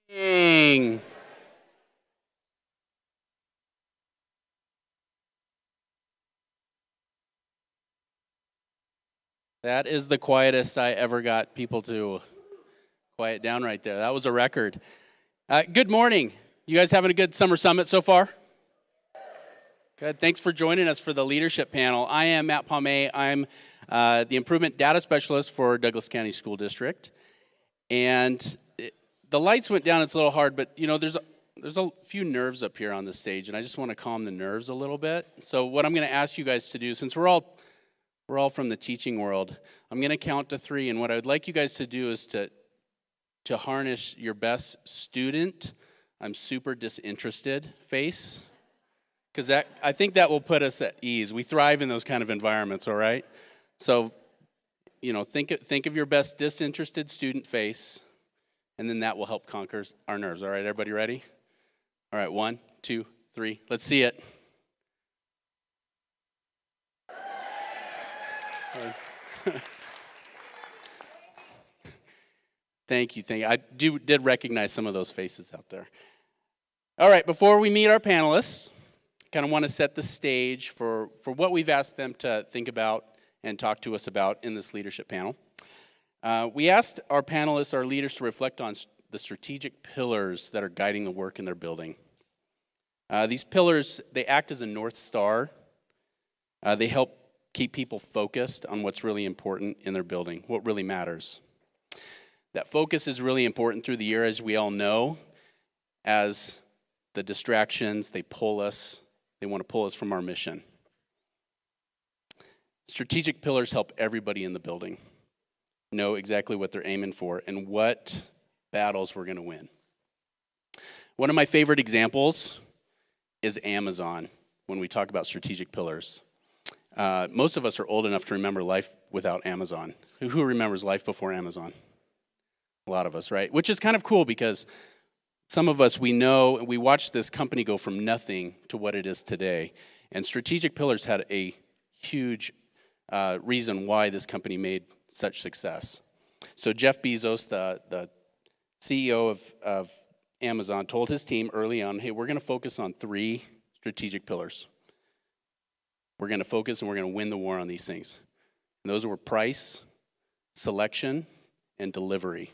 Ding. That is the quietest I ever got people to quiet down right there. That was a record. Good morning. You guys having a good summer summit so far? Good. Thanks for joining us for the leadership panel. I am Matt Palme. I'm the improvement data specialist for Douglas County School District. And the lights went down. It's a little hard, but you know, there's a few nerves up here on the stage, and I just want to calm the nerves a little bit. So what I'm going to ask you guys to do, since we're all from the teaching world, I'm going to count to 3, and what I would like you guys to do is to harness your best student, I'm super disinterested face, because I think that will put us at ease. We thrive in those kind of environments, all right? So, you know, think of your best disinterested student face, and then that will help conquer our nerves. All right, everybody ready? All right, 1, 2, 3. Let's see it. Thank you. I did recognize some of those faces out there. All right, before we meet our panelists, I kind of want to set the stage for what we've asked them to think about and talk to us about in this leadership panel. We asked our panelists, our leaders, to reflect on the strategic pillars that are guiding the work in their building. These pillars, they act as a North Star. They help keep people focused on what's really important in their building, what really matters. That focus is really important through the year, as we all know, as the distractions, they want to pull us from our mission. Strategic pillars help everybody in the building know exactly what they're aiming for and what battles we're going to win. One of my favorite examples is Amazon when we talk about strategic pillars. Most of us are old enough to remember life without Amazon. Who remembers life before Amazon? A lot of us, right? Which is kind of cool because some of us, we know, we watched this company go from nothing to what it is today. And strategic pillars had a huge reason why this company made such success. So Jeff Bezos, the CEO of Amazon, told his team early on, hey, we're going to focus on 3 strategic pillars. We're going to focus and we're going to win the war on these things. And those were price, selection, and delivery.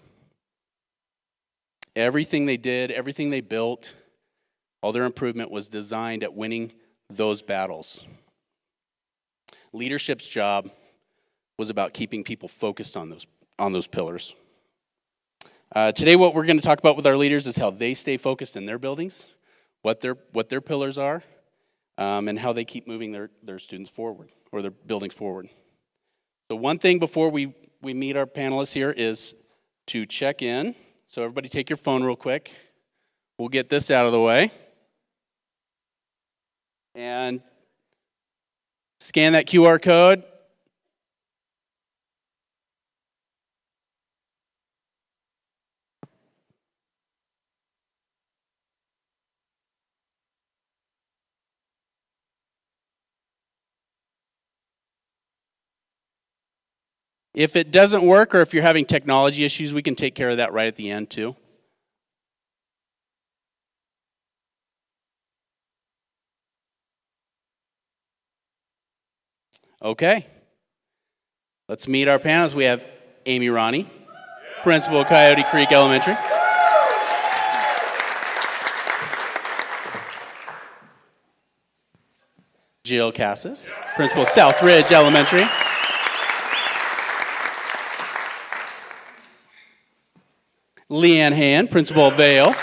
Everything they did, everything they built, all their improvement was designed at winning those battles. Leadership's job was about keeping people focused on those pillars. Today, what we're going to talk about with our leaders is how they stay focused in their buildings, what their pillars are, and how they keep moving their students forward or their buildings forward. So one thing before we meet our panelists here is to check in. So everybody take your phone real quick. We'll get this out of the way. And scan that QR code. If it doesn't work or if you're having technology issues, we can take care of that right at the end too. Okay. Let's meet our panelists. We have Amy Ronnie, principal of Coyote Creek Elementary. Jill Cassis, principal of South Ridge Elementary. Leanne Hand, principal of Vale.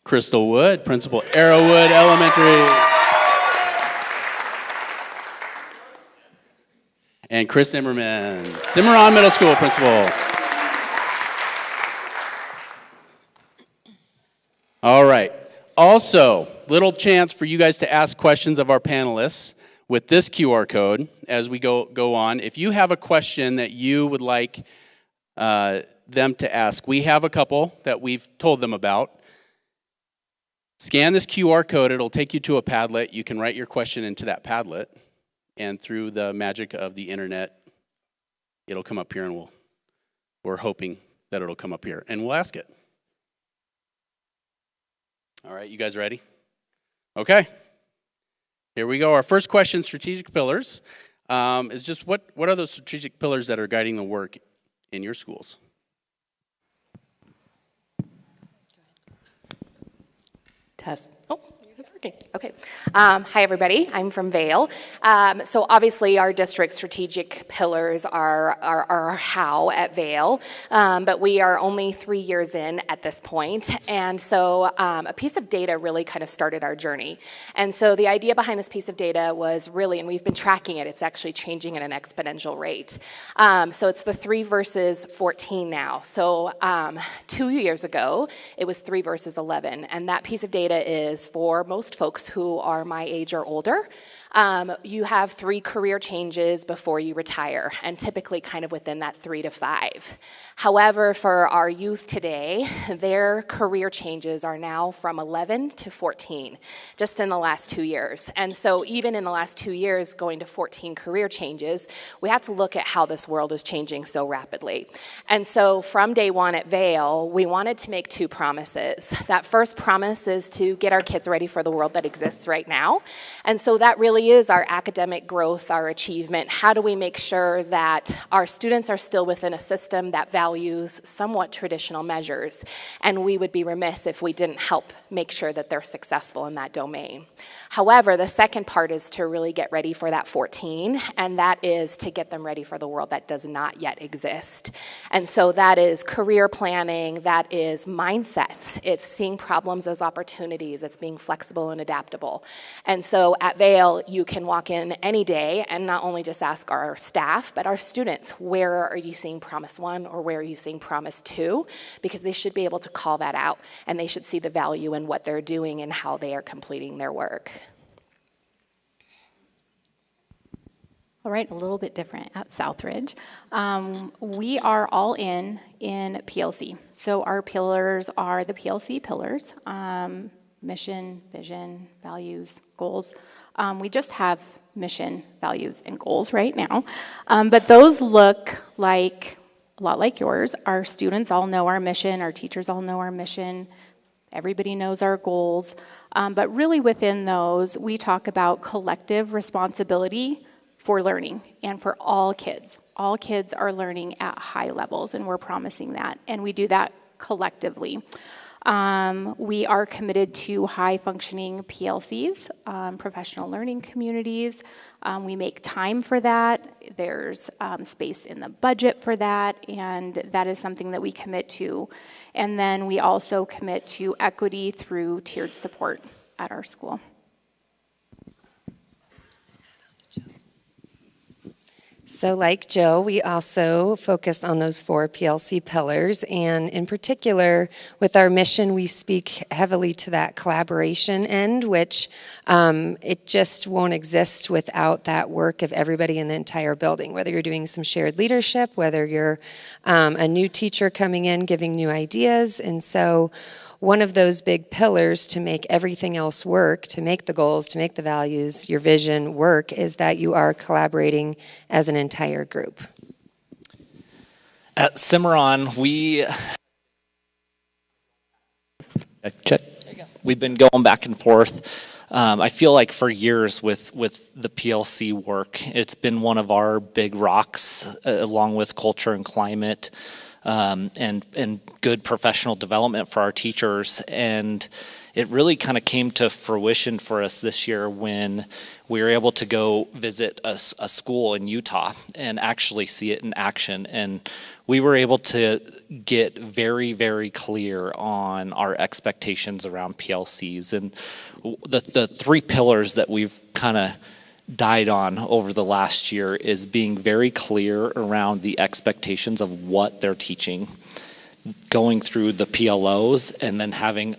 Crystal Wood, principal Arrowwood Elementary. And Chris Zimmerman, Cimarron Middle School principal. All right. Also, little chance for you guys to ask questions of our panelists with this QR code as we go on. If you have a question that you would like them to ask, we have a couple that we've told them about. Scan this QR code. It'll take you to a Padlet. You can write your question into that Padlet, and through the magic of the internet, it'll come up here, and we're hoping that it'll come up here, and we'll ask it. All right, you guys ready? Okay. Here we go. Our first question, strategic pillars, is just what are those strategic pillars that are guiding the work in your schools? Test. Oh, it's working. Okay. Hi, everybody. I'm from Vail. So obviously, our district strategic pillars are our how at Vail, but we are only 3 years in at this point, and so a piece of data really kind of started our journey. And so the idea behind this piece of data was really, and we've been tracking it, it's actually changing at an exponential rate. So it's the 3 versus 14 now. So 2 years ago, it was 3 versus 11, and that piece of data is for most folks who are my age or older. You have 3 career changes before you retire, and typically kind of within that 3 to 5. However, for our youth today, their career changes are now from 11 to 14, just in the last 2 years. And so even in the last 2 years, going to 14 career changes, we have to look at how this world is changing so rapidly. And so from day one at Vail, we wanted to make 2 promises. That first promise is to get our kids ready for the world that exists right now. And so that really is our academic growth, our achievement. How do we make sure that our students are still within a system that values somewhat traditional measures? And we would be remiss if we didn't help make sure that they're successful in that domain. However, the second part is to really get ready for that 14, and that is to get them ready for the world that does not yet exist. And so that is career planning, that is mindsets, it's seeing problems as opportunities, it's being flexible and adaptable. And so at Vail, you can walk in any day and not only just ask our staff, but our students, where are you seeing promise 1 or where are you seeing promise 2? Because they should be able to call that out, and they should see the value in what they're doing and how they are completing their work. All right, a little bit different at Southridge. We are all in PLC. So our pillars are the PLC pillars, mission, vision, values, goals. We just have mission, values, and goals right now. But those look like a lot like yours. Our students all know our mission. Our teachers all know our mission. Everybody knows our goals. But really within those, we talk about collective responsibility for learning and for all kids. All kids are learning at high levels, and we're promising that. And we do that collectively. We are committed to high-functioning PLCs, professional learning communities. We make time for that. There's space in the budget for that, and that is something that we commit to. And then we also commit to equity through tiered support at our school. So like Jill, we also focus on those 4 PLC pillars, and in particular, with our mission, we speak heavily to that collaboration end, which it just won't exist without that work of everybody in the entire building, whether you're doing some shared leadership, whether you're a new teacher coming in, giving new ideas. And so one of those big pillars to make everything else work, to make the goals, to make the values, your vision work, is that you are collaborating as an entire group. At Cimarron, we've been going back and forth. I feel like for years with the PLC work, it's been one of our big rocks, along with culture and climate. And good professional development for our teachers. And it really kind of came to fruition for us this year when we were able to go visit a school in Utah and actually see it in action. And we were able to get very, very clear on our expectations around PLCs. And the 3 pillars that we've kind of died on over the last year is being very clear around the expectations of what they're teaching, going through the PLOs, and then having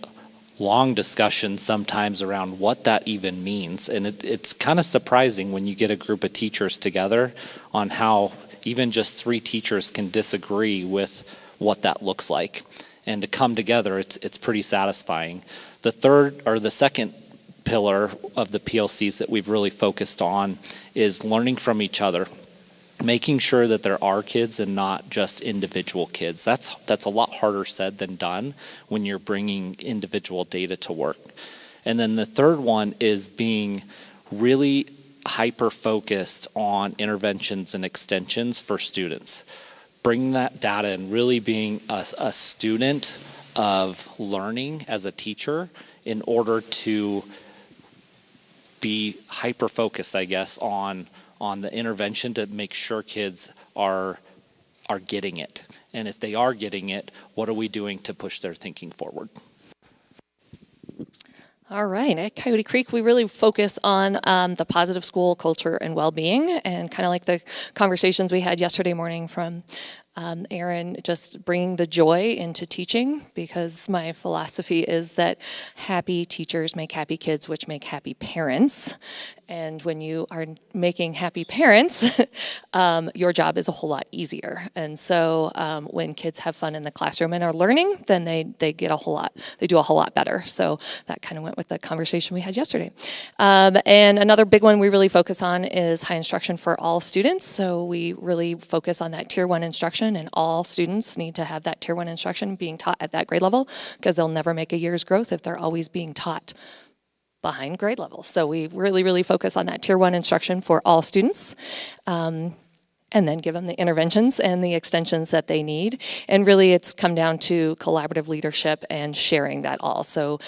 long discussions sometimes around what that even means. And it's kind of surprising when you get a group of teachers together on how even just 3 teachers can disagree with what that looks like. And to come together, it's pretty satisfying. The second pillar of the PLCs that we've really focused on is learning from each other. making sure that there are kids and not just individual kids. That's a lot harder said than done when you're bringing individual data to work. And then the third one is being really hyper-focused on interventions and extensions for students. Bringing that data and really being a student of learning as a teacher in order to be hyper-focused, I guess, on the intervention to make sure kids are getting it. And if they are getting it, what are we doing to push their thinking forward? All right, at Coyote Creek, we really focus on the positive school culture and well-being, and kind of like the conversations we had yesterday morning from Aaron, just bringing the joy into teaching, because my philosophy is that happy teachers make happy kids, which make happy parents. And when you are making happy parents, your job is a whole lot easier. And so when kids have fun in the classroom and are learning, then they do a whole lot better. So that kind of went with the conversation we had yesterday. And another big one we really focus on is high instruction for all students. So we really focus on that Tier 1 instruction, and all students need to have that Tier 1 instruction being taught at that grade level, because they'll never make a year's growth if they're always being taught behind grade level. So we really focus on that Tier 1 instruction for all students, and then give them the interventions and the extensions that they need. And really it's come down to collaborative leadership and sharing that all. So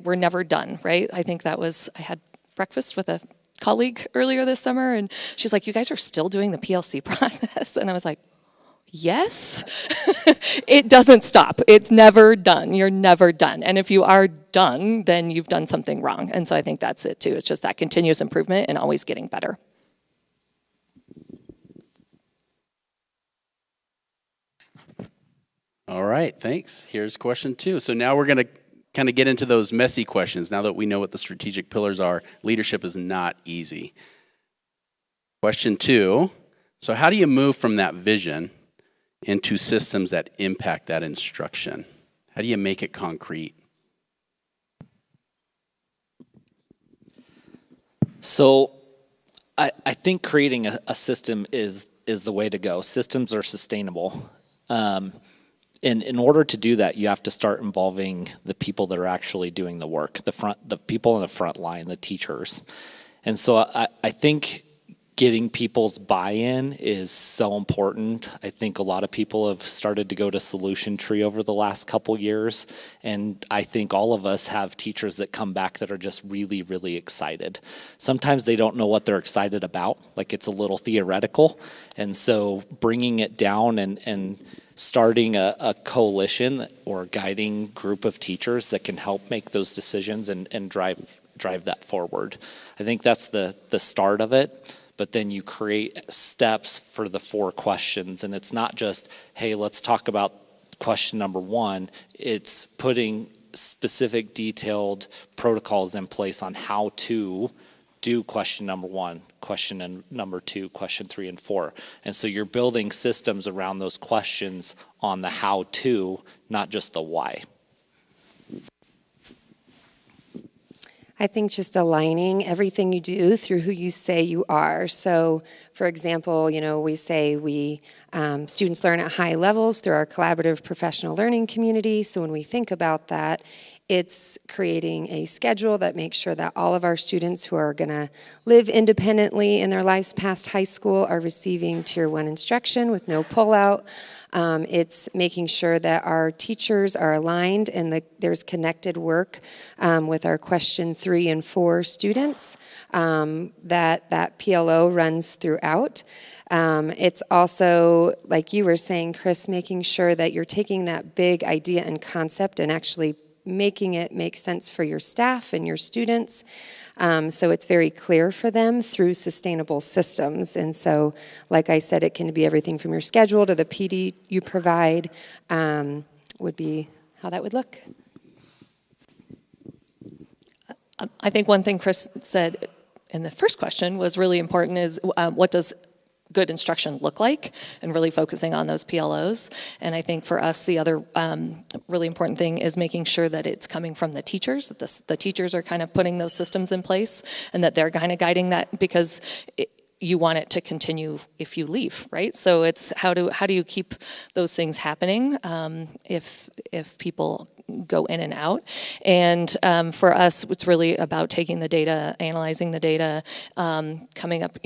we're never done, right? I think I had breakfast with a colleague earlier this summer, and she's like, "You guys are still doing the PLC process?" And I was like, yes. It doesn't stop. It's never done. You're never done. And if you are done, then you've done something wrong. And so I think that's it too. It's just that continuous improvement and always getting better. All right, thanks. Here's question 2. So now we're going to kind of get into those messy questions. Now that we know what the strategic pillars are, leadership is not easy. Question 2, so how do you move from that vision into systems that impact that instruction? How do you make it concrete? So I think creating a system is the way to go. Systems are sustainable. And in order to do that, you have to start involving the people that are actually doing the work, the people in the front line, the teachers. And so I think getting people's buy-in is so important. I think a lot of people have started to go to Solution Tree over the last couple years, and I think all of us have teachers that come back that are just really, really excited. Sometimes they don't know what they're excited about, like it's a little theoretical, and so bringing it down and starting a coalition or a guiding group of teachers that can help make those decisions and drive that forward. I think that's the start of it. But then you create steps for the 4 questions. And it's not just, hey, let's talk about question number 1. It's putting specific detailed protocols in place on how to do question number 1, question number 2, question 3, and 4. And so you're building systems around those questions on the how to, not just the why. I think just aligning everything you do through who you say you are. So, for example, we say students learn at high levels through our collaborative professional learning community. So when we think about that, it's creating a schedule that makes sure that all of our students who are going to live independently in their lives past high school are receiving Tier 1 instruction with no pullout. It's making sure that our teachers are aligned and there's connected work with our question 3 and 4 students, that PLO runs throughout. It's also, like you were saying, Chris, making sure that you're taking that big idea and concept and actually making it make sense for your staff and your students. So it's very clear for them through sustainable systems. And so, like I said, it can be everything from your schedule to the PD you provide, would be how that would look. I think one thing Chris said in the first question was really important is what does good instruction look like, and really focusing on those PLOs. And I think for us, the other really important thing is making sure that it's coming from the teachers, that the teachers are kind of putting those systems in place and that they're kind of guiding that, because you want it to continue if you leave, right? So it's how do you keep those things happening if people go in and out. And for us, it's really about taking the data, analyzing the data, coming up,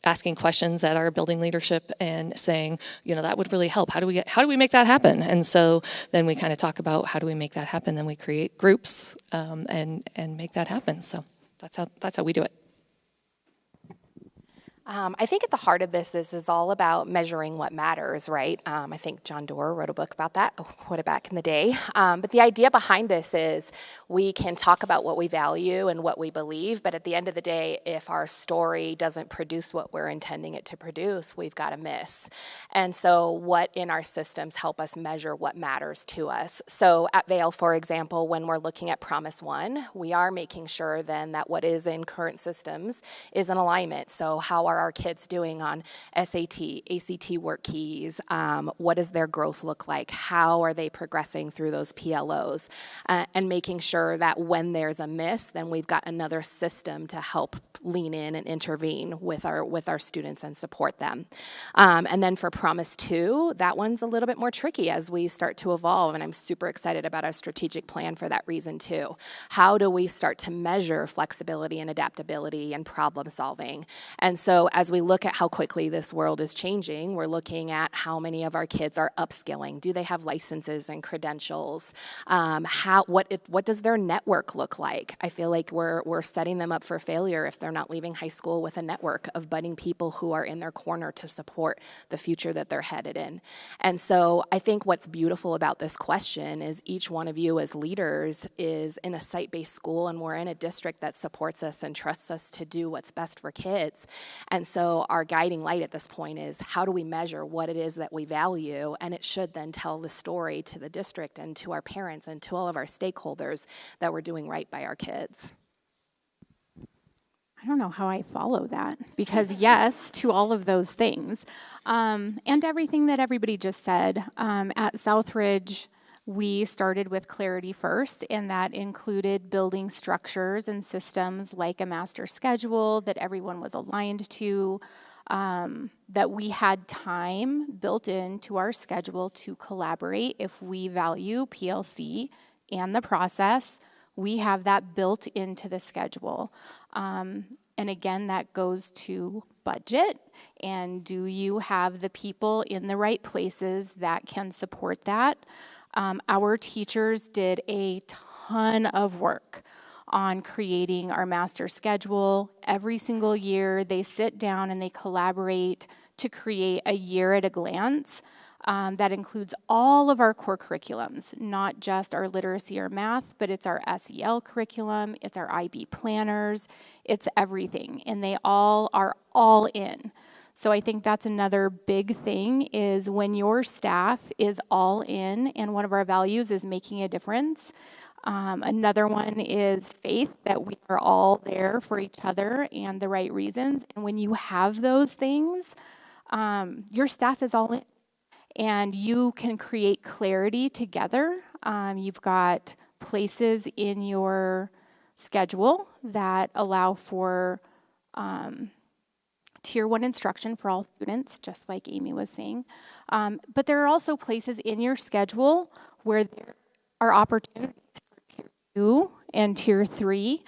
asking questions at our building leadership and saying, that would really help. How do we make that happen? And so then we kind of talk about how do we make that happen. Then we create groups and make that happen. So that's how we do it. I think at the heart of this is all about measuring what matters, right? I think John Doerr wrote a book about that, quite back in the day. But the idea behind this is we can talk about what we value and what we believe, but at the end of the day, if our story doesn't produce what we're intending it to produce, we've got to miss. And so what in our systems help us measure what matters to us? So at Vail, for example, when we're looking at Promise One, we are making sure then that what is in current systems is in alignment. So how are our kids doing on SAT, ACT work keys? What does their growth look like? How are they progressing through those PLOs? And making sure that when there's a miss, then we've got another system to help lean in and intervene with our students and support them. And then for Promise 2, that one's a little bit more tricky as we start to evolve, and I'm super excited about our strategic plan for that reason too. How do we start to measure flexibility and adaptability and problem solving? And so as we look at how quickly this world is changing, we're looking at how many of our kids are upskilling. Do they have licenses and credentials? What does their network look like? I feel like we're setting them up for failure if they're not leaving high school with a network of budding people who are in their corner to support the future that they're headed in. And so I think what's beautiful about this question is each one of you as leaders is in a site-based school, and we're in a district that supports us and trusts us to do what's best for kids. And so our guiding light at this point is how do we measure what it is that we value, and it should then tell the story to the district and to our parents and to all of our stakeholders that we're doing right by our kids. I don't know how I follow that, because yes to all of those things. And everything that everybody just said. At Southridge, we started with clarity first, and that included building structures and systems like a master schedule that everyone was aligned to, that we had time built into our schedule to collaborate. If we value PLC and the process, we have that built into the schedule. And again, that goes to budget, and do you have the people in the right places that can support that? Our teachers did a ton of work on creating our master schedule. Every single year, they sit down and they collaborate to create a year at a glance. That includes all of our core curriculums, not just our literacy or math, but it's our SEL curriculum, it's our IB planners, it's everything, and they all are all in. So I think that's another big thing is when your staff is all in, and one of our values is making a difference. Another one is faith, that we are all there for each other and the right reasons. And when you have those things, your staff is all in. And you can create clarity together. You've got places in your schedule that allow for Tier 1 instruction for all students, just like Amy was saying. But there are also places in your schedule where there are opportunities for Tier 2 and Tier 3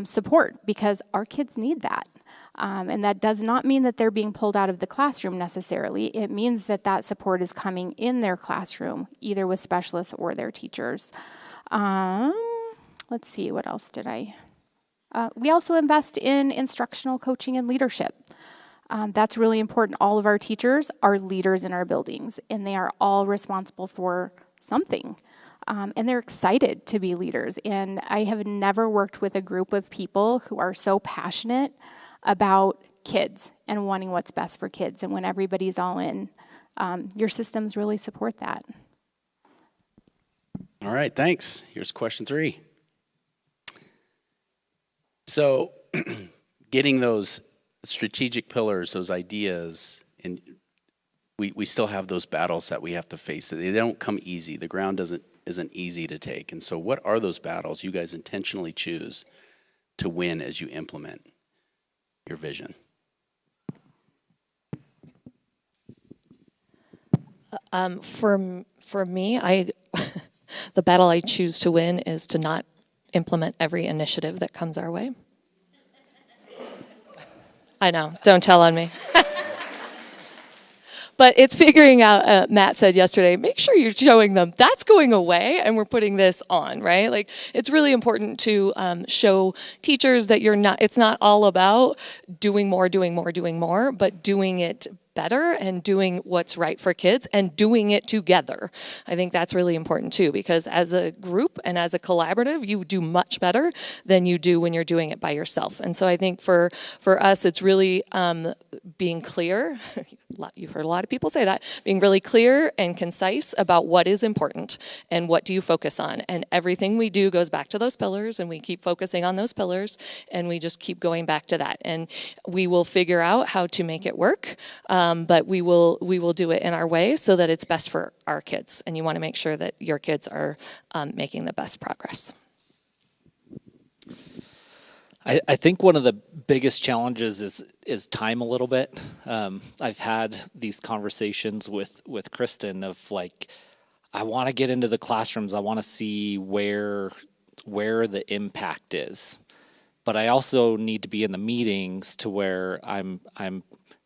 support, because our kids need that. And that does not mean that they're being pulled out of the classroom necessarily. It means that that support is coming in their classroom, either with specialists or their teachers. Let's see, what else did I? We also invest in instructional coaching and leadership. That's really important. All of our teachers are leaders in our buildings, and they are all responsible for something. And they're excited to be leaders. And I have never worked with a group of people who are so passionate about kids and wanting what's best for kids. And when everybody's all in, your systems really support that. All right, thanks. Here's question 3. So getting those strategic pillars, those ideas, and we still have those battles that we have to face. They don't come easy. The ground isn't easy to take. And so what are those battles you guys intentionally choose to win as you implement your vision? For me, the battle I choose to win is to not implement every initiative that comes our way. I know, don't tell on me. But it's figuring out, Matt said yesterday, make sure you're showing them that's going away and we're putting this on, right? Like, it's really important to show teachers that it's not all about doing more, but doing it better and doing what's right for kids and doing it together. I think that's really important too, because as a group and as a collaborative, you do much better than you do when you're doing it by yourself. And so I think for us, it's really being clear. You've heard a lot of people say that, being really clear and concise about what is important and what do you focus on. And everything we do goes back to those pillars, and we keep focusing on those pillars, and we just keep going back to that. And we will figure out how to make it work, but we will do it in our way so that it's best for our kids. And you want to make sure that your kids are making the best progress. I think one of the biggest challenges is time a little bit. I've had these conversations with Kristen of like, I want to get into the classrooms. I want to see where the impact is, but I also need to be in the meetings to where I'm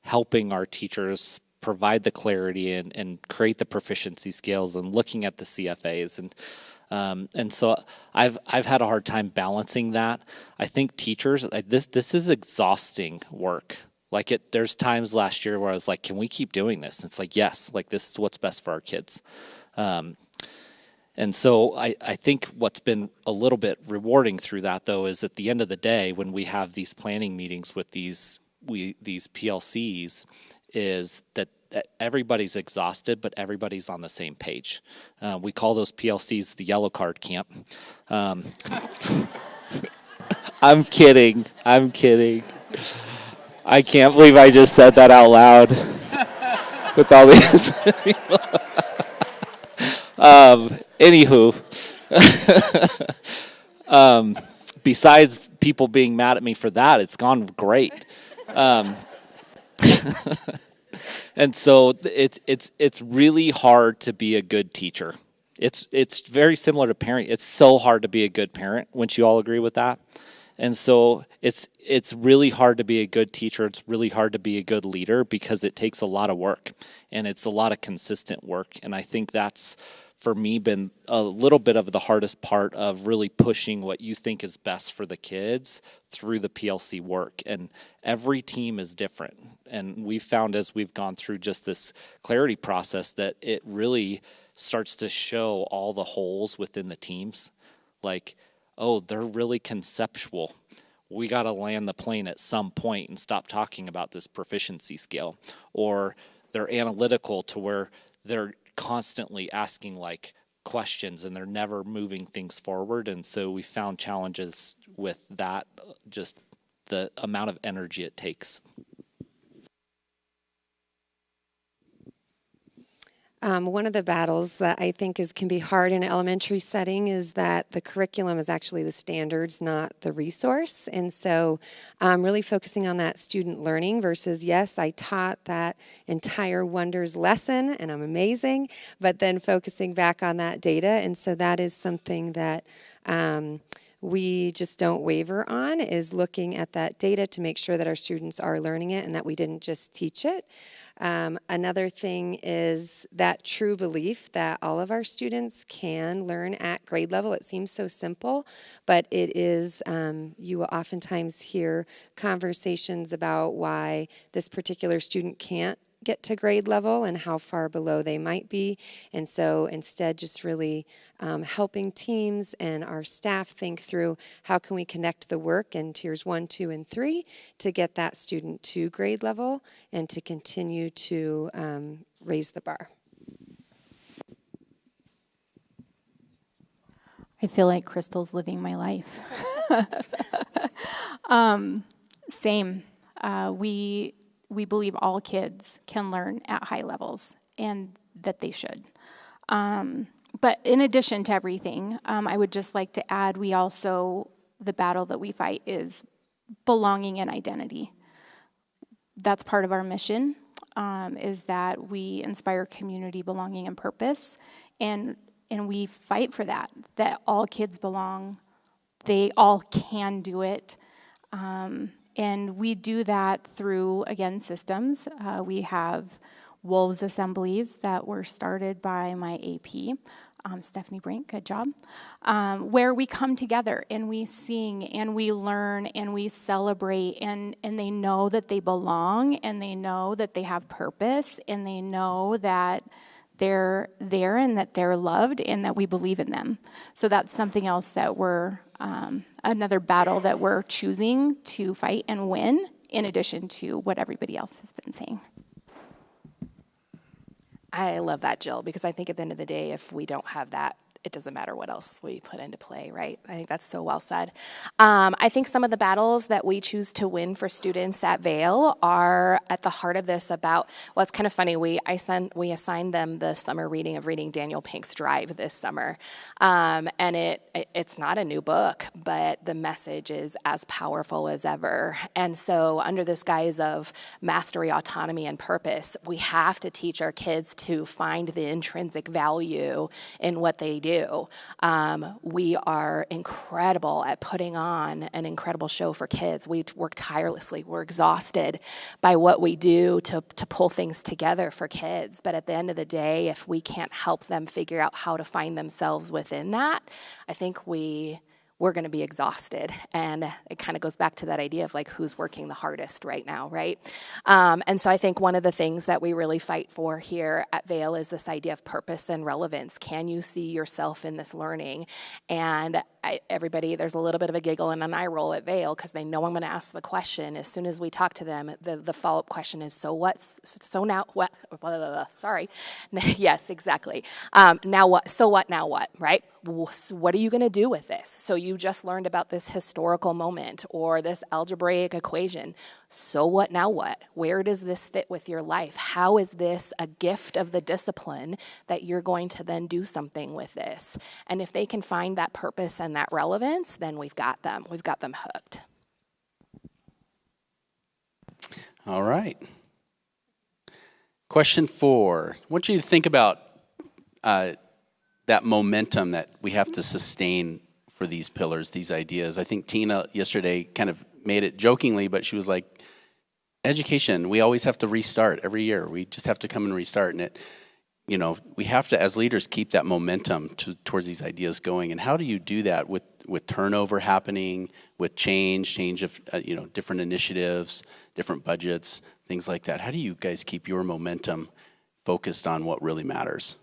helping our teachers provide the clarity and create the proficiency scales and looking at the CFAs and so I've had a hard time balancing that. I think teachers, this is exhausting work. Like there's times last year where I was like, can we keep doing this? And it's like, yes, like this is what's best for our kids. And so I think what's been a little bit rewarding through that though is at the end of the day when we have these planning meetings with these PLCs is that everybody's exhausted, but everybody's on the same page. We call those PLCs the yellow card camp. I'm kidding. I can't believe I just said that out loud with all these. Anywho, besides people being mad at me for that, it's gone great. And so it's really hard to be a good teacher. It's very similar to parenting. It's so hard to be a good parent. Wouldn't you all agree with that? And so it's really hard to be a good teacher. It's really hard to be a good leader because it takes a lot of work and it's a lot of consistent work. And I think that's for me been a little bit of the hardest part of really pushing what you think is best for the kids through the PLC work. And every team is different. And we've found as we've gone through just this clarity process that it really starts to show all the holes within the teams. Like, oh, they're really conceptual. We got to land the plane at some point and stop talking about this proficiency scale. Or they're analytical to where they're constantly asking like questions and they're never moving things forward. And so we found challenges with that, just the amount of energy it takes. One of the battles that I think can be hard in an elementary setting is that the curriculum is actually the standards, not the resource. And so really focusing on that student learning versus, yes, I taught that entire Wonders lesson and I'm amazing, but then focusing back on that data. And so that is something that we just don't waver on, is looking at that data to make sure that our students are learning it and that we didn't just teach it. Another thing is that true belief that all of our students can learn at grade level. It seems so simple, but it is, you will oftentimes hear conversations about why this particular student can't get to grade level and how far below they might be. And so instead just really helping teams and our staff think through how can we connect the work in tiers 1, 2, and 3 to get that student to grade level and to continue to raise the bar. I feel like Crystal's living my life. Same. We believe all kids can learn at high levels and that they should. But in addition to everything, I would just like to add, the battle that we fight is belonging and identity. That's part of our mission. is that we inspire community, belonging, and purpose, and we fight for that all kids belong, they all can do it, and we do that through, again, systems. We have Wolves assemblies that were started by my AP, Stephanie Brink, good job, where we come together and we sing and we learn and we celebrate, and they know that they belong, and they know that they have purpose, and they know that they're there and that they're loved and that we believe in them. So that's something else that we're, another battle that we're choosing to fight and win, in addition to what everybody else has been saying. I love that, Jill, because I think at the end of the day, if we don't have that, it doesn't matter what else we put into play, right? I think that's so well said. I think some of the battles that we choose to win for students at Vail are at the heart of this about, well, it's kind of funny, we assigned them the summer reading of reading Daniel Pink's Drive this summer. And it's not a new book, but the message is as powerful as ever. And so under this guise of mastery, autonomy, and purpose, we have to teach our kids to find the intrinsic value in what they do. We are incredible at putting on an incredible show for kids. We work tirelessly. We're exhausted by what we do to pull things together for kids. But at the end of the day, if we can't help them figure out how to find themselves within that, I think we're going to be exhausted. And it kind of goes back to that idea of like, who's working the hardest right now, right? And so I think one of the things that we really fight for here at Vail is this idea of purpose and relevance. Can you see yourself in this learning? And everybody, there's a little bit of a giggle and an eye roll at Vail because they know I'm going to ask the question. As soon as we talk to them, the follow-up question is, so what's, so now what, blah, blah, blah, sorry. Yes, exactly. Now what, so what, now what, right? What are you going to do with this? So you just learned about this historical moment or this algebraic equation. So what, now what? Where does this fit with your life? How is this a gift of the discipline that you're going to then do something with this? And if they can find that purpose and that relevance, then we've got them. We've got them hooked. All right. Question 4. I want you to think about that momentum that we have to sustain for these pillars, these ideas. I think Tina yesterday kind of made it jokingly, but she was like, education, we always have to restart every year. We just have to come and restart. And it, you know, we have to, as leaders, keep that momentum towards these ideas going. And how do you do that with turnover happening, with change of, different initiatives, different budgets, things like that? How do you guys keep your momentum focused on what really matters?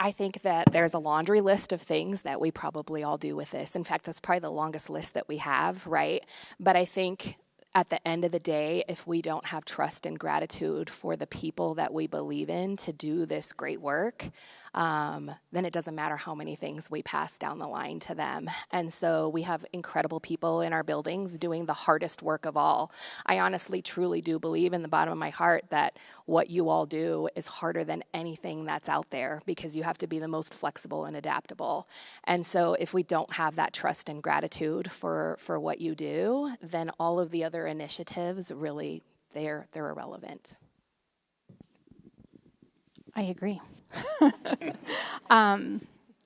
I think that there's a laundry list of things that we probably all do with this. In fact, that's probably the longest list that we have, right? But I think at the end of the day, if we don't have trust and gratitude for the people that we believe in to do this great work, then it doesn't matter how many things we pass down the line to them. And so we have incredible people in our buildings doing the hardest work of all. I honestly, truly do believe in the bottom of my heart that what you all do is harder than anything that's out there because you have to be the most flexible and adaptable. And so if we don't have that trust and gratitude for what you do, then all of the other initiatives really, they're irrelevant. I agree.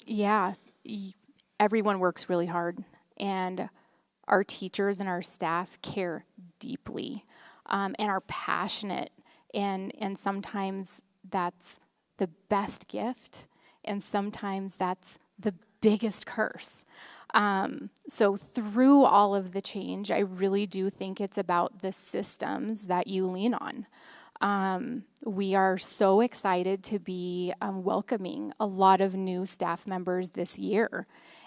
Yeah, everyone works really hard, and our teachers and our staff care deeply, and are passionate, and sometimes that's the best gift, and sometimes that's the biggest curse. So through all of the change, I really do think it's about the systems that you lean on. We are so excited to be welcoming a lot of new staff members this year.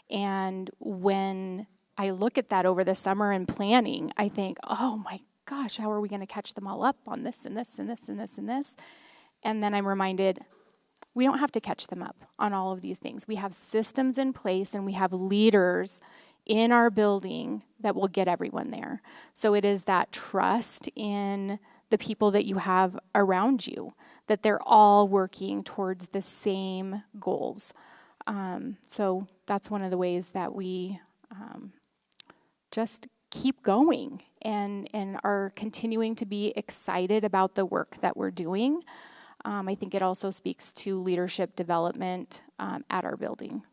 And when I look at that over the summer and planning, I think, oh my gosh, how are we going to catch them all up on this and this and this and this and this? And then I'm reminded, we don't have to catch them up on all of these things. We have systems in place and we have leaders in our building that will get everyone there. So it is that trust in the people that you have around you, that they're all working towards the same goals. So that's one of the ways that we just keep going and are continuing to be excited about the work that we're doing. I think it also speaks to leadership development at our building.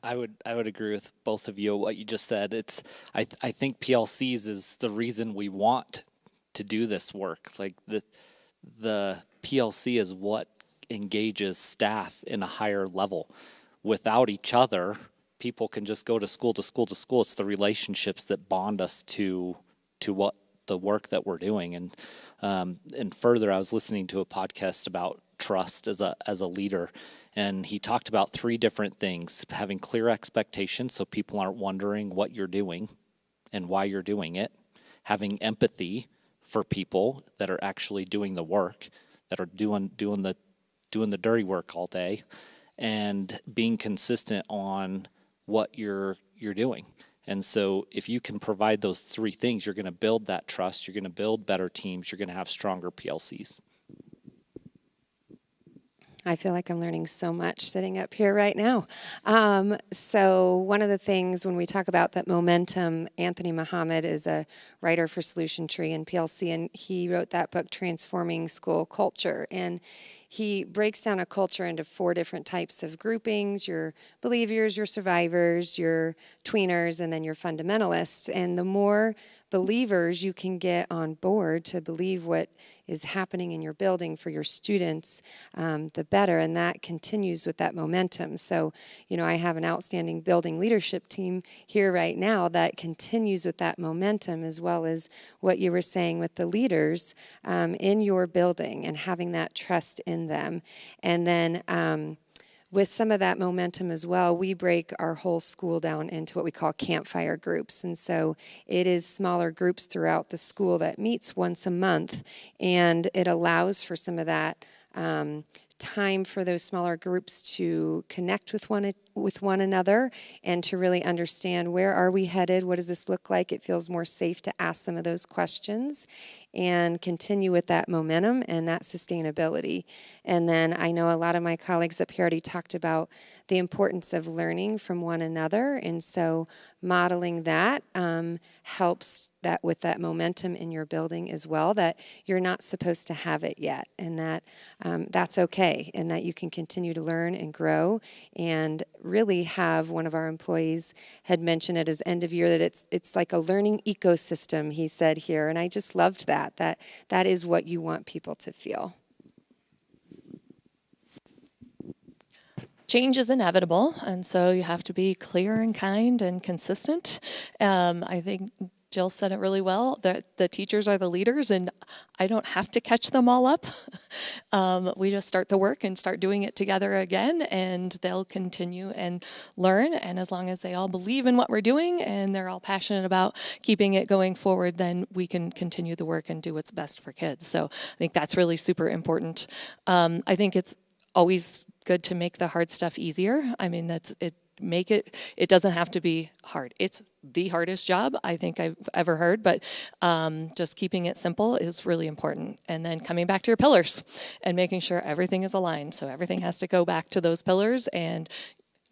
I would agree with both of you what you just said. I think PLCs is the reason we want to do this work. Like the PLC is what engages staff in a higher level. Without each other, people can just go to school to school to school. It's the relationships that bond us to what the work that we're doing. And further, I was listening to a podcast about trust as a leader, and he talked about 3 different things: having clear expectations so people aren't wondering what you're doing and why you're doing it; having empathy for people that are actually doing the work, that are doing the dirty work all day, and being consistent on what you're doing. And so if you can provide those 3 things, you're going to build that trust, you're going to build better teams, you're going to have stronger PLCs. I feel like I'm learning so much sitting up here right now. So one of the things when we talk about that momentum, Anthony Muhammad is a writer for Solution Tree and PLC, and he wrote that book, Transforming School Culture. And he breaks down a culture into 4 different types of groupings: your believers, your survivors, your tweeners, and then your fundamentalists. And the more believers you can get on board to believe what is happening in your building for your students, the better, and that continues with that momentum. So, I have an outstanding building leadership team here right now that continues with that momentum, as well as what you were saying with the leaders in your building and having that trust in them. And then with some of that momentum as well, we break our whole school down into what we call campfire groups. And so it is smaller groups throughout the school that meets once a month, and it allows for some of that time for those smaller groups to connect with one another and to really understand, where are we headed, what does this look like. It feels more safe to ask some of those questions and continue with that momentum and that sustainability. And then I know a lot of my colleagues up here already talked about the importance of learning from one another, and so modeling that helps that with that momentum in your building as well, that you're not supposed to have it yet, and that that's okay, and that you can continue to learn and grow and really have. One of our employees had mentioned it as end of year, that it's like a learning ecosystem, he said here, and I just loved that is what you want people to feel. Change is inevitable, and so you have to be clear and kind and consistent. I think Jill said it really well, that the teachers are the leaders, and I don't have to catch them all up. We just start the work and start doing it together again, and they'll continue and learn. And as long as they all believe in what we're doing and they're all passionate about keeping it going forward, then we can continue the work and do what's best for kids. So I think that's really super important. I think it's always good to make the hard stuff easier. I mean, it doesn't have to be hard. It's the hardest job I think I've ever heard, but just keeping it simple is really important. And then coming back to your pillars and making sure everything is aligned. So everything has to go back to those pillars, and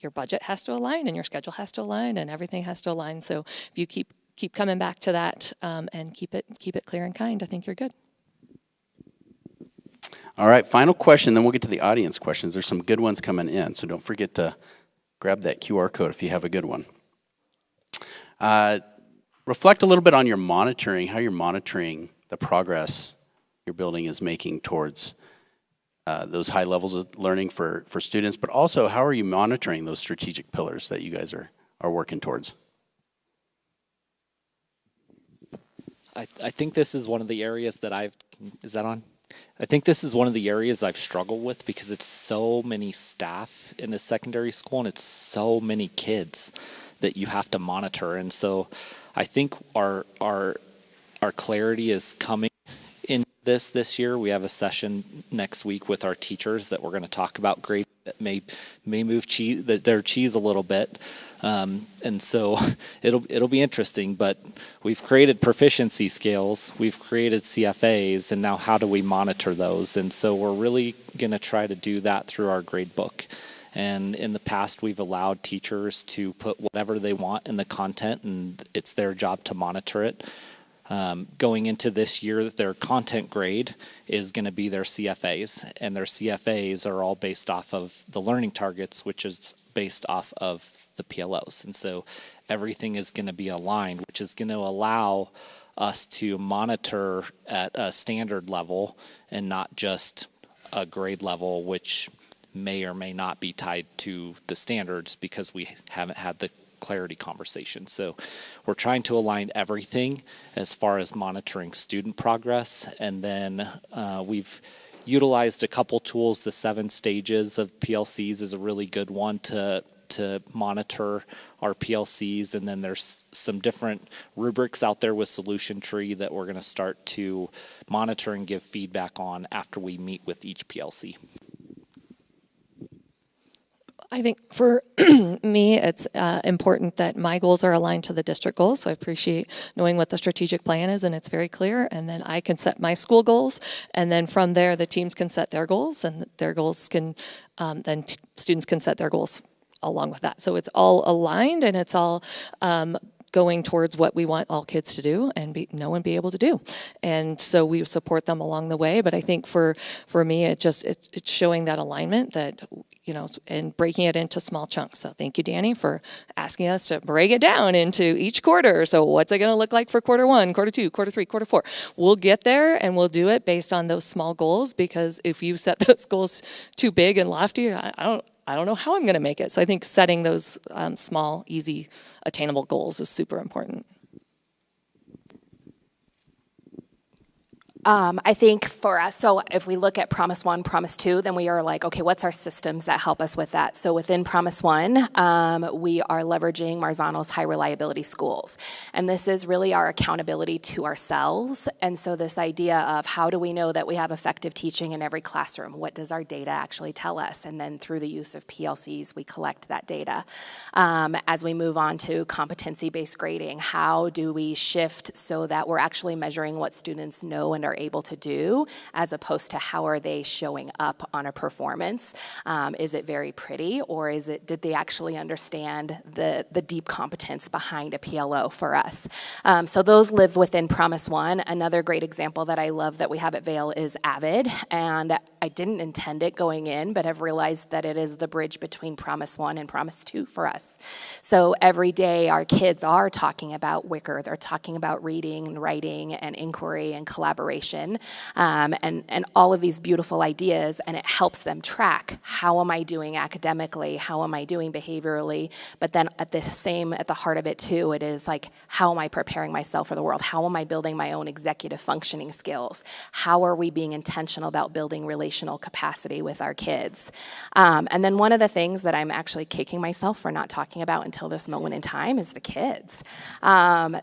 your budget has to align, and your schedule has to align, and everything has to align. So if you keep coming back to that and keep it clear and kind, I think you're good. All right, final question, then we'll get to the audience questions. There's some good ones coming in, so don't forget to grab that QR code if you have a good one. Reflect a little bit on your monitoring, how you're monitoring the progress your building is making towards those high levels of learning for students, but also how are you monitoring those strategic pillars that you guys are working towards? I think this is one of the areas that is that on? I think this is one of the areas I've struggled with, because it's so many staff in a secondary school and it's so many kids that you have to monitor. And so I think our clarity is coming in this year. We have a session next week with our teachers that we're going to talk about grade that may move their cheese a little bit. And so it'll be interesting, but we've created proficiency scales, we've created CFAs, and now how do we monitor those? And so we're really going to try to do that through our grade book And in the past, we've allowed teachers to put whatever they want in the content, and it's their job to monitor it. Going into this year, their content grade is going to be their CFAs, and their CFAs are all based off of the learning targets, which is based off of the PLOs. And so everything is going to be aligned, which is going to allow us to monitor at a standard level and not just a grade level, which may or may not be tied to the standards because we haven't had the clarity conversation. So we're trying to align everything as far as monitoring student progress. And then we've utilized a couple tools. The 7 stages of PLCs is a really good one to monitor our PLCs. And then there's some different rubrics out there with Solution Tree that we're going to start to monitor and give feedback on after we meet with each PLC. I think for me, it's important that my goals are aligned to the district goals. So I appreciate knowing what the strategic plan is, and it's very clear. And then I can set my school goals, and then from there, the teams can set their goals, and their goals can then students can set their goals along with that. So it's all aligned, and it's all going towards what we want all kids to do and know and be able to do. And so we support them along the way. But I think for me, it's showing that alignment that, you know, and breaking it into small chunks. So thank you, Danny, for asking us to break it down into each quarter. So what's it going to look like for quarter 1, quarter 2, quarter 3, quarter 4? We'll get there, and we'll do it based on those small goals, because if you set those goals too big and lofty, I don't know how I'm going to make it. So I think setting those small, easy, attainable goals is super important. I think for us, so if we look at Promise 1, Promise 2, then we are like, okay, what's our systems that help us with that? So within Promise 1, we are leveraging Marzano's high reliability schools. And this is really our accountability to ourselves. And so this idea of how do we know that we have effective teaching in every classroom? What does our data actually tell us? And then through the use of PLCs, we collect that data. As we move on to competency-based grading, how do we shift so that we're actually measuring what students know and are able to do, as opposed to how are they showing up on a performance? Is it very pretty, or did they actually understand the deep competence behind a PLO for us? So those live within Promise 1. Another great example that I love that we have at Vail is Avid, and I didn't intend it going in, but have realized that it is the bridge between Promise 1 and Promise 2 for us. So every day our kids are talking about Wicker, they're talking about reading and writing and inquiry and collaboration. And all of these beautiful ideas, and it helps them track, how am I doing academically, how am I doing behaviorally, but then at the heart of it too, it is like, how am I preparing myself for the world? How am I building my own executive functioning skills? How are we being intentional about building relational capacity with our kids? And then one of the things that I'm actually kicking myself for not talking about until this moment in time is the kids.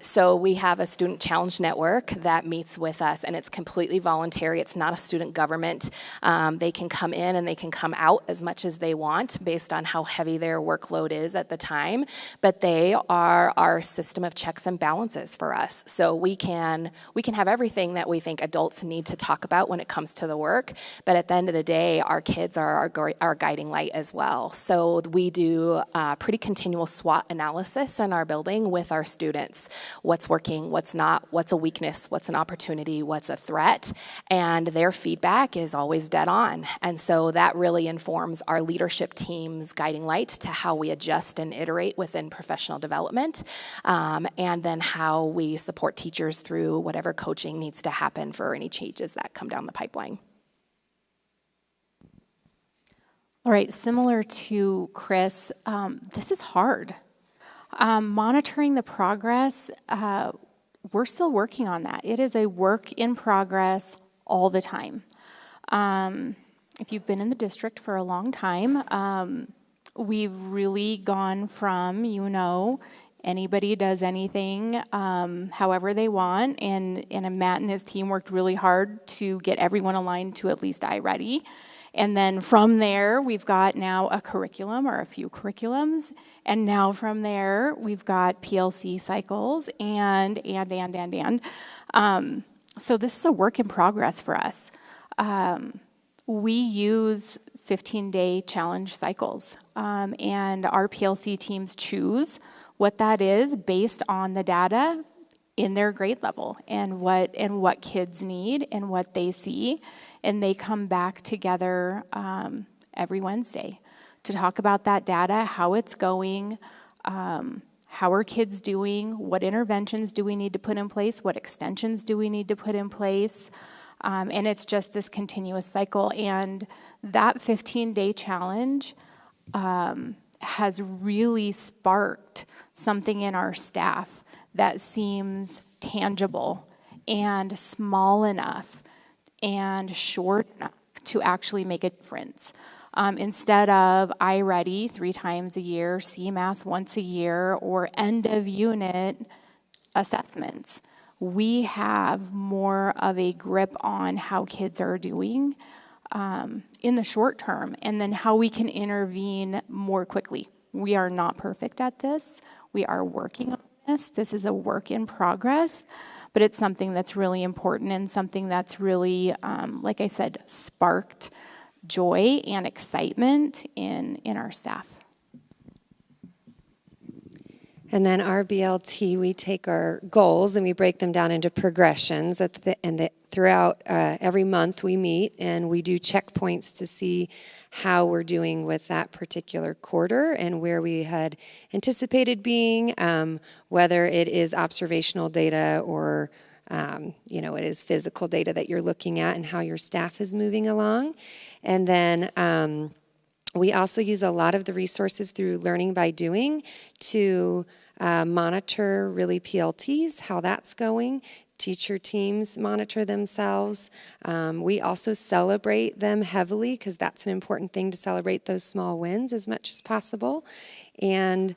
So we have a student challenge network that meets with us, and it's completely voluntary. It's not a student government. They can come in and they can come out as much as they want based on how heavy their workload is at the time, but they are our system of checks and balances for us. So we can have everything that we think adults need to talk about when it comes to the work, but at the end of the day, our kids are our guiding light as well. So we do pretty continual SWOT analysis in our building with our students. What's working, what's not, what's a weakness, what's an opportunity, what's a threat, and their feedback is always dead on. And so that really informs our leadership team's guiding light to how we adjust and iterate within professional development, and then how we support teachers through whatever coaching needs to happen for any changes that come down the pipeline. All right, similar to Chris, this is hard. Monitoring the progress, we're still working on that. It is a work in progress all the time. If you've been in the district for a long time, we've really gone from, anybody does anything however they want, and Matt and his team worked really hard to get everyone aligned to at least iReady. And then from there, we've got now a curriculum or a few curriculums. And now from there, we've got PLC cycles and. So this is a work in progress for us. We use 15-day challenge cycles. And our PLC teams choose what that is based on the data in their grade level and what kids need and what they see. And they come back together every Wednesday to talk about that data, how it's going, how are kids doing, what interventions do we need to put in place, what extensions do we need to put in place. And it's just this continuous cycle. And that 15-day challenge has really sparked something in our staff that seems tangible and small enough and short enough to actually make a difference. Instead of iReady 3 times a year, CMAS once a year, or end of unit assessments, we have more of a grip on how kids are doing in the short term, and then how we can intervene more quickly. We are not perfect at this. We are working on this. This is a work in progress, but it's something that's really important and something that's really, like I said, sparked joy and excitement in our staff. And then our BLT, we take our goals and we break them down into progressions. Throughout every month we meet and we do checkpoints to see how we're doing with that particular quarter and where we had anticipated being, whether it is observational data or it is physical data that you're looking at and how your staff is moving along. And then we also use a lot of the resources through Learning by Doing to monitor really PLTs, how that's going. Teacher teams monitor themselves. We also celebrate them heavily because that's an important thing, to celebrate those small wins as much as possible. And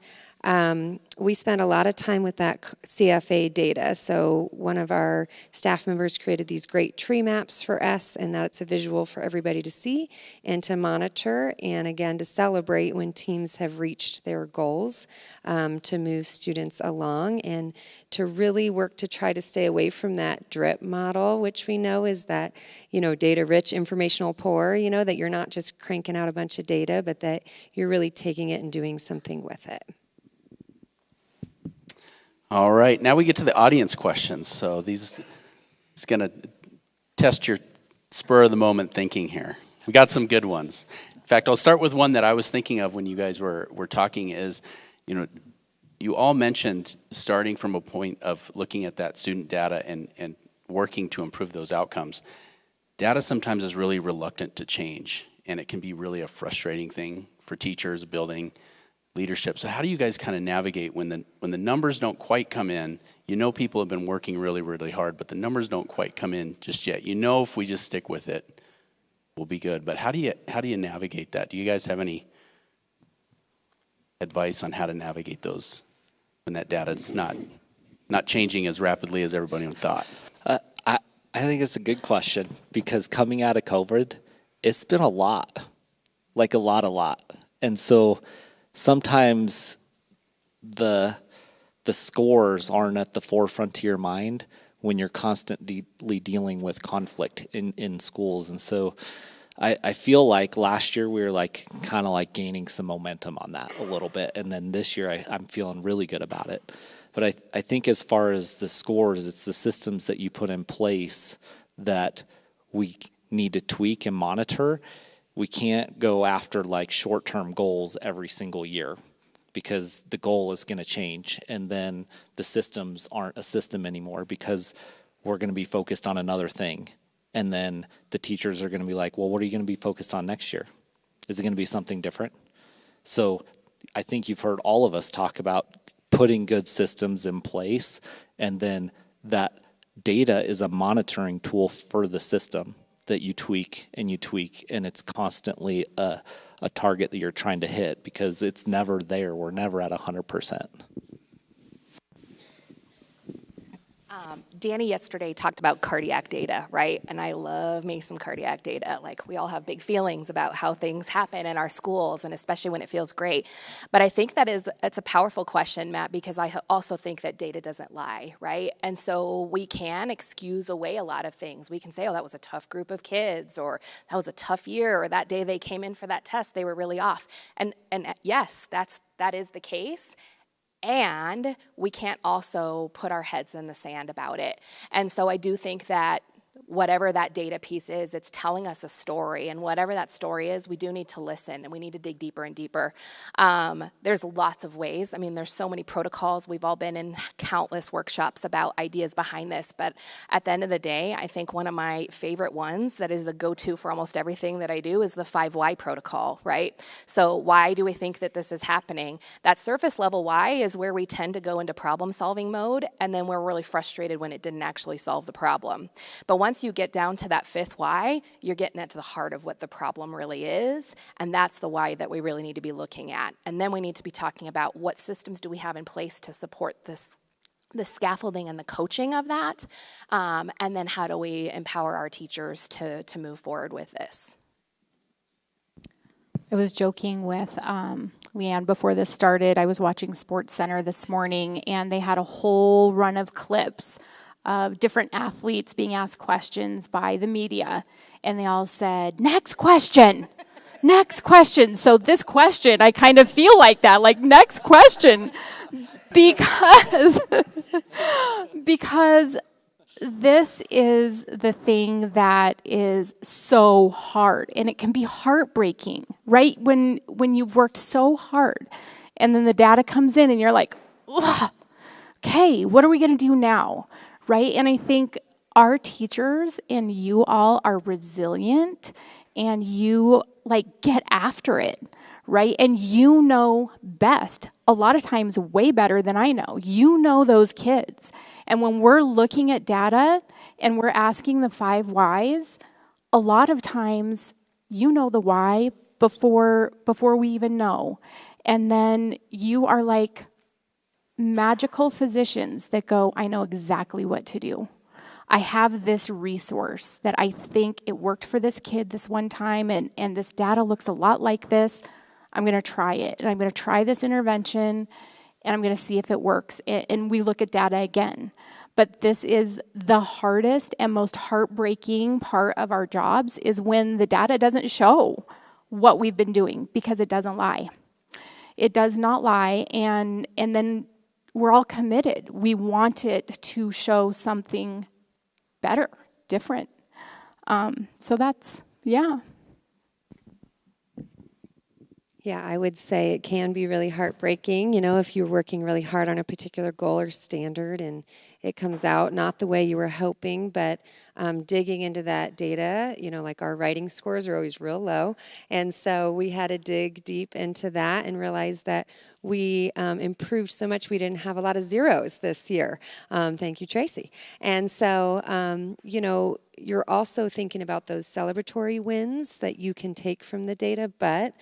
we spend a lot of time with that CFA data. So one of our staff members created these great tree maps for us, and that it's a visual for everybody to see and to monitor, and again to celebrate when teams have reached their goals, to move students along and to really work to try to stay away from that drip model, which we know is that, data rich, informational poor, that you're not just cranking out a bunch of data, but that you're really taking it and doing something with it. All right, now we get to the audience questions. So it's going to test your spur of the moment thinking here. We got some good ones. In fact, I'll start with one that I was thinking of when you guys were talking is, you all mentioned starting from a point of looking at that student data and working to improve those outcomes. Data sometimes is really reluctant to change, and it can be really a frustrating thing for teachers, building leadership. So how do you guys kind of navigate when the numbers don't quite come in? People have been working really, really hard, but the numbers don't quite come in just yet. If we just stick with it, we'll be good. But how do you navigate that? Do you guys have any advice on how to navigate those when that data is not changing as rapidly as everybody thought? I think it's a good question, because coming out of COVID, it's been a lot, like a lot. And so sometimes the scores aren't at the forefront of your mind when you're constantly dealing with conflict in schools. And so I feel like last year we were kind of gaining some momentum on that a little bit. And then this year I'm feeling really good about it. But I think as far as the scores, it's the systems that you put in place that we need to tweak and monitor. We can't go after short-term goals every single year, because the goal is going to change, and then the systems aren't a system anymore because we're going to be focused on another thing. And then the teachers are going to be like, well, what are you going to be focused on next year? Is it going to be something different? So I think you've heard all of us talk about putting good systems in place, and then that data is a monitoring tool for the system that you tweak, and it's constantly a target that you're trying to hit, because it's never there. We're never at 100%. Danny yesterday talked about cardiac data, right? And I love me some cardiac data. Like, we all have big feelings about how things happen in our schools, and especially when it feels great. But I think it's a powerful question, Matt, because I also think that data doesn't lie, right? And so we can excuse away a lot of things. We can say, oh, that was a tough group of kids, or that was a tough year, or that day they came in for that test, they were really off. And yes, that is the case. And we can't also put our heads in the sand about it. And so I do think that whatever that data piece is, it's telling us a story. And whatever that story is, we do need to listen, and we need to dig deeper and deeper. There's lots of ways. I mean, there's so many protocols. We've all been in countless workshops about ideas behind this. But at the end of the day, I think one of my favorite ones that is a go-to for almost everything that I do is the 5 Why protocol, right? So why do we think that this is happening? That surface level why is where we tend to go into problem-solving mode, and then we're really frustrated when it didn't actually solve the problem. But once you get down to that 5th why, you're getting at the heart of what the problem really is, and that's the why that we really need to be looking at. And then we need to be talking about what systems do we have in place to support this, the scaffolding and the coaching of that, and then how do we empower our teachers to move forward with this. I was joking with Leanne before this started. I was watching Sports Center this morning, and they had a whole run of clips of different athletes being asked questions by the media, and they all said, next question, next question. So this question, I kind of feel like that, like next question, because this is the thing that is so hard, and it can be heartbreaking, right? When you've worked so hard, and then the data comes in, and you're like, okay, what are we going to do now? Right? And I think our teachers and you all are resilient, and you like get after it, right? And you know best, a lot of times way better than I know. You know those kids. And when we're looking at data and we're asking the 5 whys, a lot of times you know the why before we even know. And then you are like magical physicians that go, I know exactly what to do. I have this resource that I think it worked for this kid this one time, and this data looks a lot like this. I'm going to try it, and I'm going to try this intervention, and I'm going to see if it works. And we look at data again. But this is the hardest and most heartbreaking part of our jobs, is when the data doesn't show what we've been doing, because it doesn't lie. It does not lie, and then we're all committed. We want it to show something better, different. So that's, yeah. Yeah, I would say it can be really heartbreaking, you know, if you're working really hard on a particular goal or standard and it comes out not the way you were hoping, but digging into that data, you know, like our writing scores are always real low. And so we had to dig deep into that and realize that we improved so much we didn't have a lot of zeros this year. Thank you, Tracy. And so, you know, you're also thinking about those celebratory wins that you can take from the data, but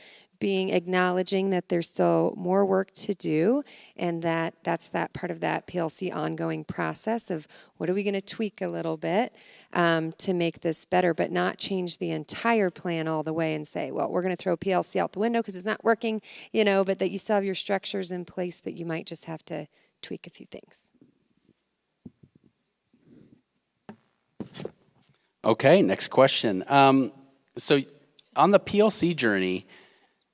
acknowledging that there's still more work to do, and that's that part of that PLC ongoing process of what are we going to tweak a little bit to make this better, but not change the entire plan all the way and say, well, we're going to throw PLC out the window because it's not working, you know, but that you still have your structures in place, but you might just have to tweak a few things. Okay, next question. So on the PLC journey,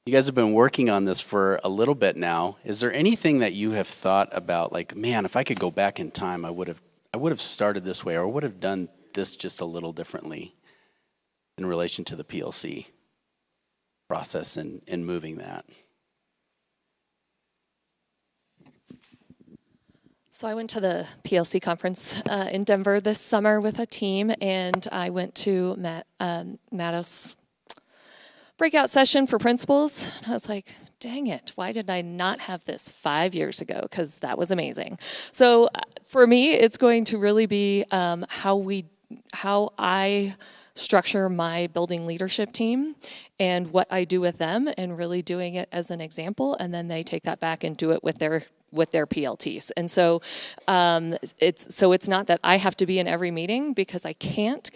you guys have been working on this for a little bit now. Is there anything that you have thought about, like, man, if I could go back in time, I would have started this way, or would have done this just a little differently in relation to the PLC process and moving that? So I went to the PLC conference in Denver this summer with a team, and I went to Mattos' breakout session for principals. And I was like, dang it, why did I not have this 5 years ago? Because that was amazing. So for me, it's going to really be how I structure my building leadership team and what I do with them, and really doing it as an example, and then they take that back and do it with their with their PLTs. And so it's not that I have to be in every meeting because I can't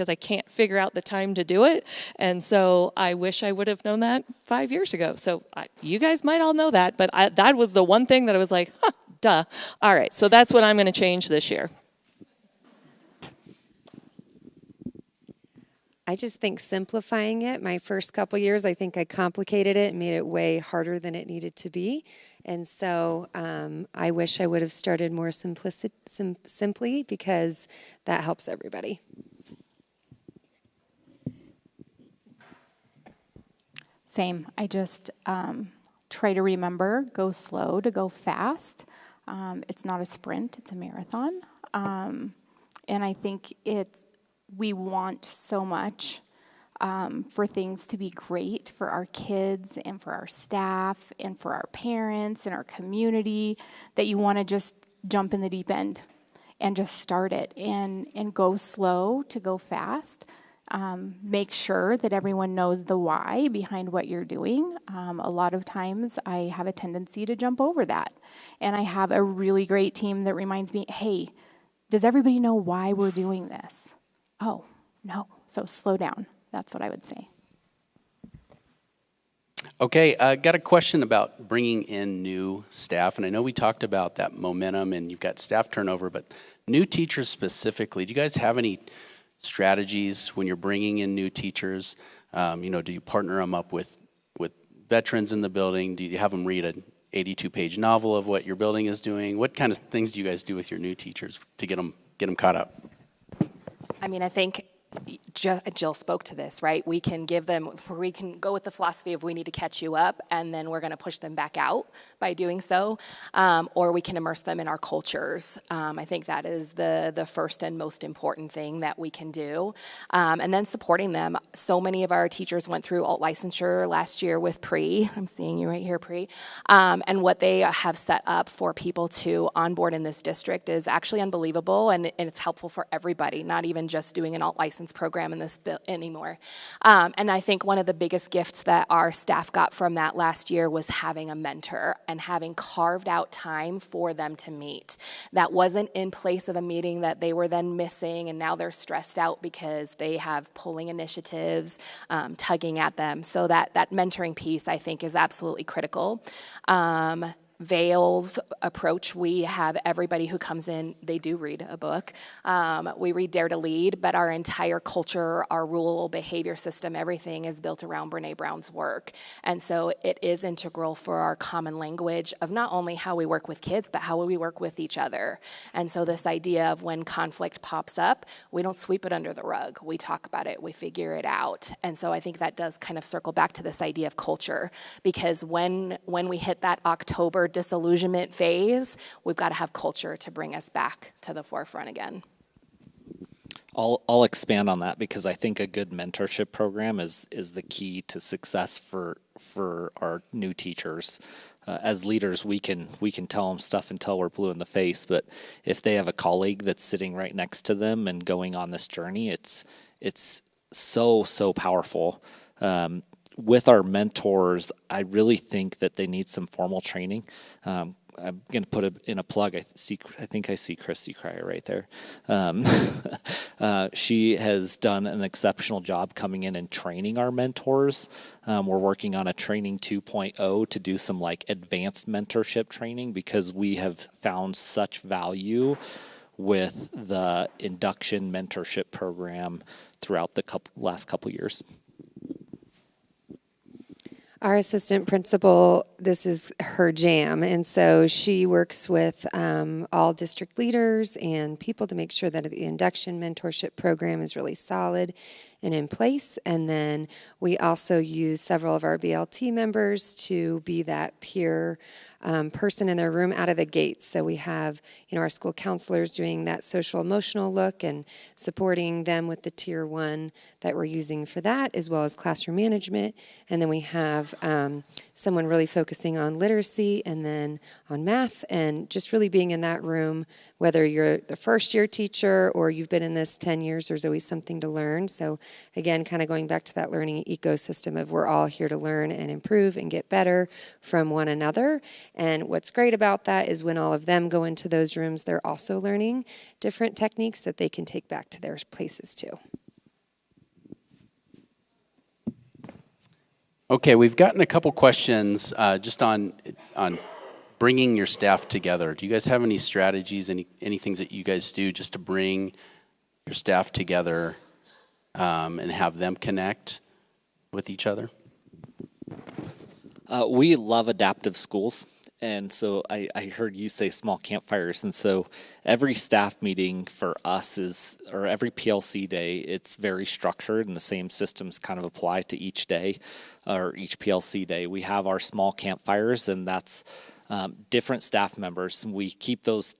figure out the time to do it. And so I wish I would have known that 5 years ago. So you guys might all know that, but that was the one thing that I was like, duh. All right, so that's what I'm going to change this year. I just think simplifying it, my first couple years, I think I complicated it and made it way harder than it needed to be. And so I wish I would have started more simply because that helps everybody. Same. I just try to remember, go slow to go fast. It's not a sprint, it's a marathon. And I think we want so much for things to be great for our kids and for our staff and for our parents and our community that you want to just jump in the deep end and just start it and go slow to go fast. Make sure that everyone knows the why behind what you're doing. A lot of times I have a tendency to jump over that. And I have a really great team that reminds me, hey, does everybody know why we're doing this? Oh, no. So slow down. That's what I would say. Okay, got a question about bringing in new staff. And I know we talked about that momentum and you've got staff turnover, but new teachers specifically, do you guys have any strategies when you're bringing in new teachers? Do you partner them up with veterans in the building? Do you have them read an 82-page novel of what your building is doing? What kind of things do you guys do with your new teachers to get them caught up? I mean, I think Jill spoke to this, right? We can go with the philosophy of we need to catch you up, and then we're going to push them back out by doing so, or we can immerse them in our cultures. I think that is the first and most important thing that we can do, and then supporting them. So many of our teachers went through alt licensure last year with PRE. I'm seeing you right here, PRE, and what they have set up for people to onboard in this district is actually unbelievable, and it's helpful for everybody, not even just doing an alt license program in this bill anymore. And I think one of the biggest gifts that our staff got from that last year was having a mentor and having carved out time for them to meet. That wasn't in place of a meeting that they were then missing, and now they're stressed out because they have pulling initiatives tugging at them. So that mentoring piece, I think, is absolutely critical. Vail's approach, we have everybody who comes in, they do read a book. We read Dare to Lead, but our entire culture, our rule behavior system, everything is built around Brene Brown's work. And so it is integral for our common language of not only how we work with kids, but how we work with each other. And so this idea of when conflict pops up, we don't sweep it under the rug. We talk about it, we figure it out. And so I think that does kind of circle back to this idea of culture, because when we hit that October disillusionment phase, we've got to have culture to bring us back to the forefront again. I'll expand on that because I think a good mentorship program is the key to success for our new teachers. As leaders, we can tell them stuff until we're blue in the face, but if they have a colleague that's sitting right next to them and going on this journey, it's so powerful. With our mentors, I really think that they need some formal training. I'm going to put in a plug. I think I see Christy Cryer right there. She has done an exceptional job coming in and training our mentors. We're working on a training 2.0 to do some advanced mentorship training because we have found such value with the induction mentorship program throughout the last couple years. Our assistant principal, this is her jam, and so she works with all district leaders and people to make sure that the induction mentorship program is really solid and in place. And then we also use several of our BLT members to be that peer person in their room out of the gates. So we have, our school counselors doing that social emotional look and supporting them with the tier 1 that we're using for that, as well as classroom management. And then we have someone really focused focusing on literacy and then on math, and just really being in that room, whether you're the first year teacher or you've been in this 10 years, there's always something to learn. So again, kind of going back to that learning ecosystem of we're all here to learn and improve and get better from one another. And what's great about that is when all of them go into those rooms, they're also learning different techniques that they can take back to their places too. Okay, we've gotten a couple questions just on bringing your staff together. Do you guys have any strategies, any things that you guys do just to bring your staff together and have them connect with each other? We love adaptive schools. And so I heard you say small campfires. And so every staff meeting for us or every PLC day, it's very structured and the same systems kind of apply to each day or each PLC day. We have our small campfires, and that's different staff members. We keep those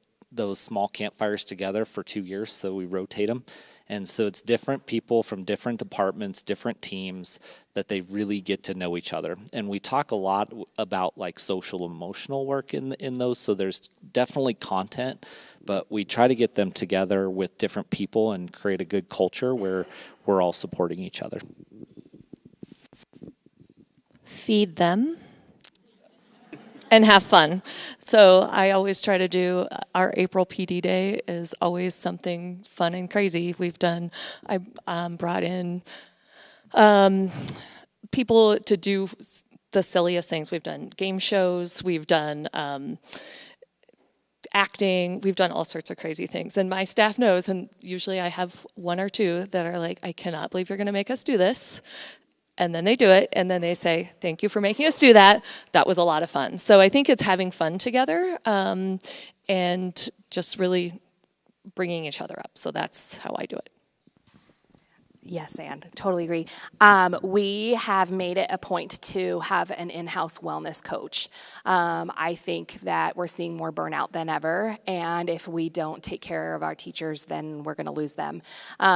small campfires together for 2 years, so we rotate them. And so it's different people from different departments, different teams, that they really get to know each other. And we talk a lot about like social emotional work in those. So there's definitely content, but we try to get them together with different people and create a good culture where we're all supporting each other. Feed them and have fun. So I always try to do, our April PD day is always something fun and crazy. I brought in people to do the silliest things. We've done game shows, we've done acting, we've done all sorts of crazy things. And my staff knows, and usually I have one or two that are like, I cannot believe you're gonna make us do this. And then they do it, and then they say, thank you for making us do that. That was a lot of fun. So I think it's having fun together and just really bringing each other up. So that's how I do it. Yes, and totally agree. We have made it a point to have an in-house wellness coach. I think that we're seeing more burnout than ever, and if we don't take care of our teachers, then we're going to lose them.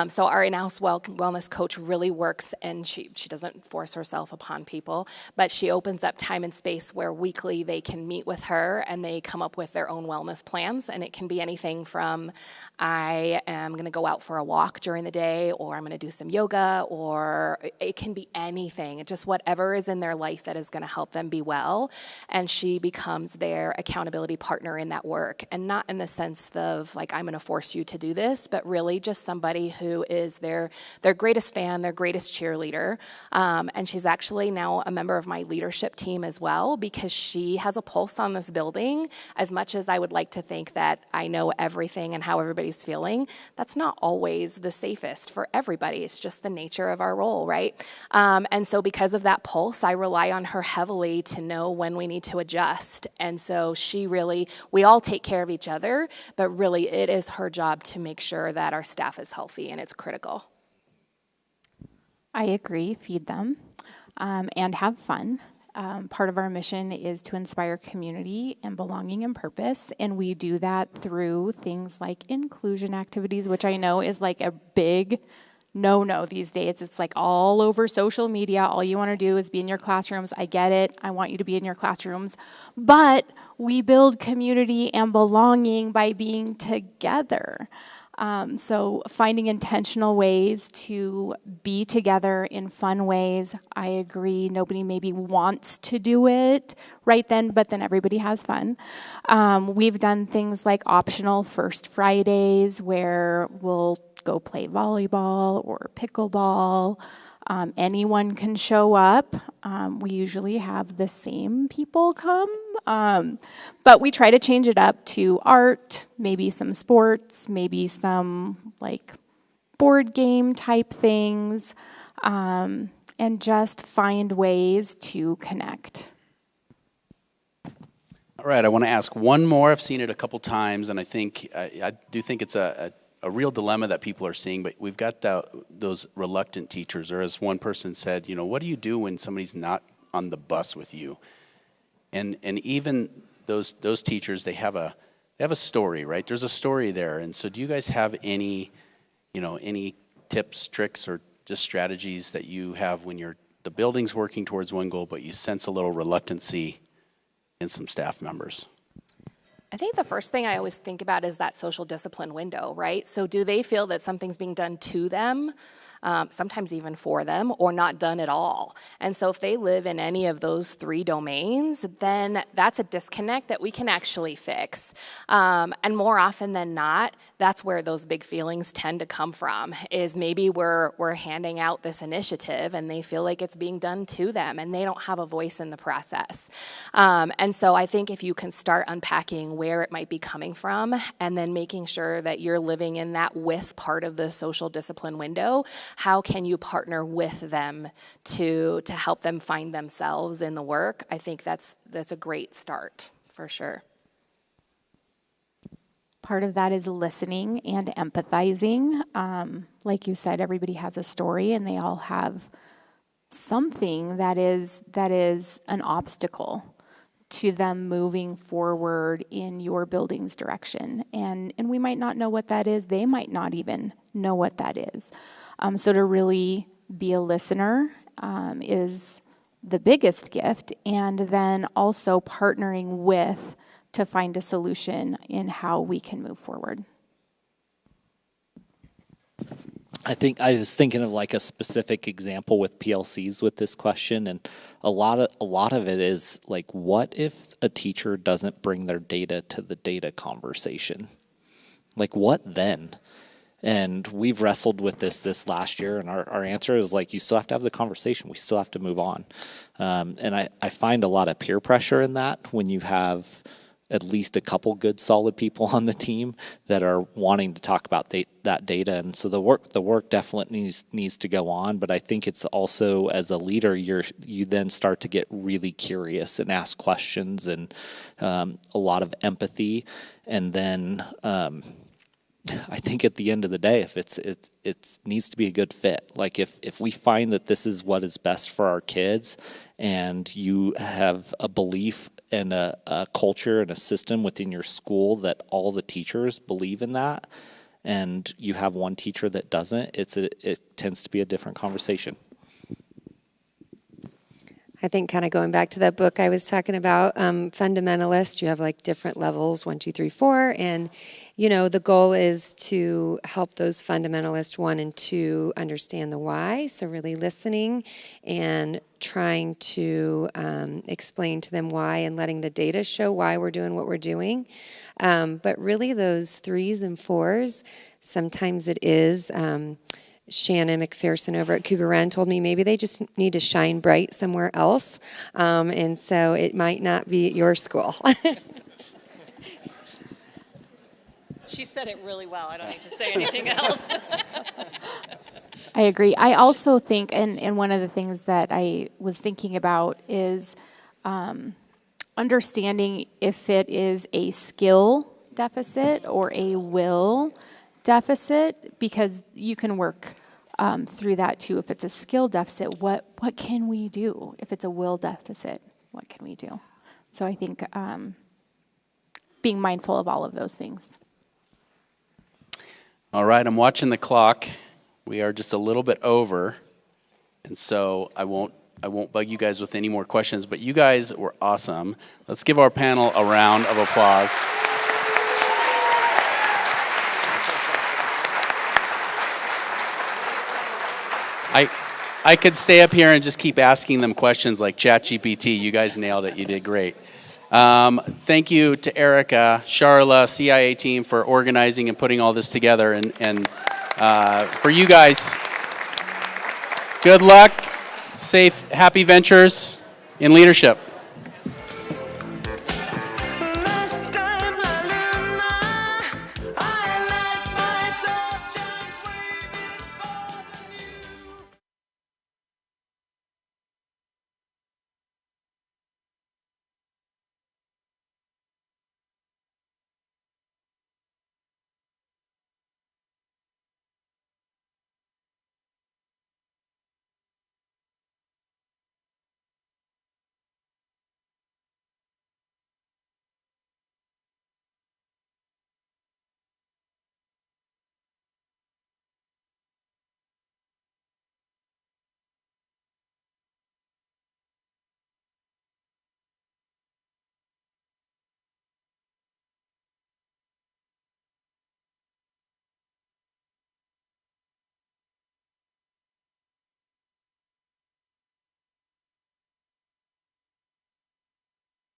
So our in-house wellness coach really works, and she doesn't force herself upon people, but she opens up time and space where weekly they can meet with her and they come up with their own wellness plans, and it can be anything from I am going to go out for a walk during the day, or I'm going to do some yoga, or it can be anything, just whatever is in their life that is going to help them be well. And she becomes their accountability partner in that work, and not in the sense of like, I'm going to force you to do this, but really just somebody who is their greatest fan, their greatest cheerleader. And she's actually now a member of my leadership team as well, because she has a pulse on this building. As much as I would like to think that I know everything and how everybody's feeling, that's not always the safest for everybody. It's just the nature of our role, right? And so because of that pulse, I rely on her heavily to know when we need to adjust. And so we all take care of each other, but really it is her job to make sure that our staff is healthy, and it's critical. I agree, feed them and have fun. Part of our mission is to inspire community and belonging and purpose, and we do that through things like inclusion activities, which I know is like a big no these days. It's like all over social media. All you want to do is be in your classrooms. I get it. I want you to be in your classrooms. But we build community and belonging by being together. So finding intentional ways to be together in fun ways. I agree. Nobody maybe wants to do it right then, but then everybody has fun. We've done things like optional First Fridays where we'll go play volleyball or pickleball. Anyone can show up. We usually have the same people come, but we try to change it up to art, maybe some sports, maybe some like board game type things, and just find ways to connect. All right, I want to ask one more. I've seen it a couple times, and I do think it's a real dilemma that people are seeing, but we've got those reluctant teachers, or as one person said, what do you do when somebody's not on the bus with you? And even those teachers, they have a story, right? There's a story there. And so do you guys have any tips, tricks, or just strategies that you have when the building's working towards one goal, but you sense a little reluctancy in some staff members? I think the first thing I always think about is that social discipline window, right? So do they feel that something's being done to them, sometimes even for them, or not done at all? And so if they live in any of those three domains, then that's a disconnect that we can actually fix. And more often than not, that's where those big feelings tend to come from, is maybe we're handing out this initiative and they feel like it's being done to them and they don't have a voice in the process. And so I think if you can start unpacking where it might be coming from and then making sure that you're living in that with part of the social discipline window, how can you partner with them to help them find themselves in the work? I think that's a great start, for sure. Part of that is listening and empathizing. Like you said, everybody has a story and they all have something that is an obstacle to them moving forward in your building's direction. And we might not know what that is. They might not even know what that is. So to really be a listener is the biggest gift, and then also partnering with to find a solution in how we can move forward. I think I was thinking of like a specific example with PLCs with this question, and a lot of it is like, what if a teacher doesn't bring their data to the data conversation? Like, what then? And we've wrestled with this last year, and our answer is like, you still have to have the conversation. We still have to move on. And I find a lot of peer pressure in that when you have at least a couple good solid people on the team that are wanting to talk about that data. And so the work definitely needs to go on, but I think it's also, as a leader, you then start to get really curious and ask questions and a lot of empathy. And then I think at the end of the day, if it needs to be a good fit. Like if we find that this is what is best for our kids, and you have a belief and a culture and a system within your school that all the teachers believe in that, and you have one teacher that doesn't, it tends to be a different conversation. I think kind of going back to that book I was talking about, fundamentalist, you have like different levels, 1, 2, 3, 4, and the goal is to help those fundamentalist 1 and 2 understand the why, so really listening and trying to explain to them why and letting the data show why we're doing what we're doing. But really those 3s and 4s, sometimes it is... Shannon McPherson over at Cougar Run told me maybe they just need to shine bright somewhere else, and so it might not be at your school. She said it really well. I don't need to say anything else. I agree. I also think, and one of the things that I was thinking about is understanding if it is a skill deficit or a will deficit, because you can work through that too. If it's a skill deficit, what can we do? If it's a will deficit, what can we do? So I think being mindful of all of those things. All right, I'm watching the clock. We are just a little bit over, and so I won't bug you guys with any more questions, but you guys were awesome. Let's give our panel a round of applause. I could stay up here and just keep asking them questions like ChatGPT. You guys nailed it. You did great. Thank you to Erica, Charla, CIA team for organizing and putting all this together. And for you guys, good luck, safe, happy ventures in leadership.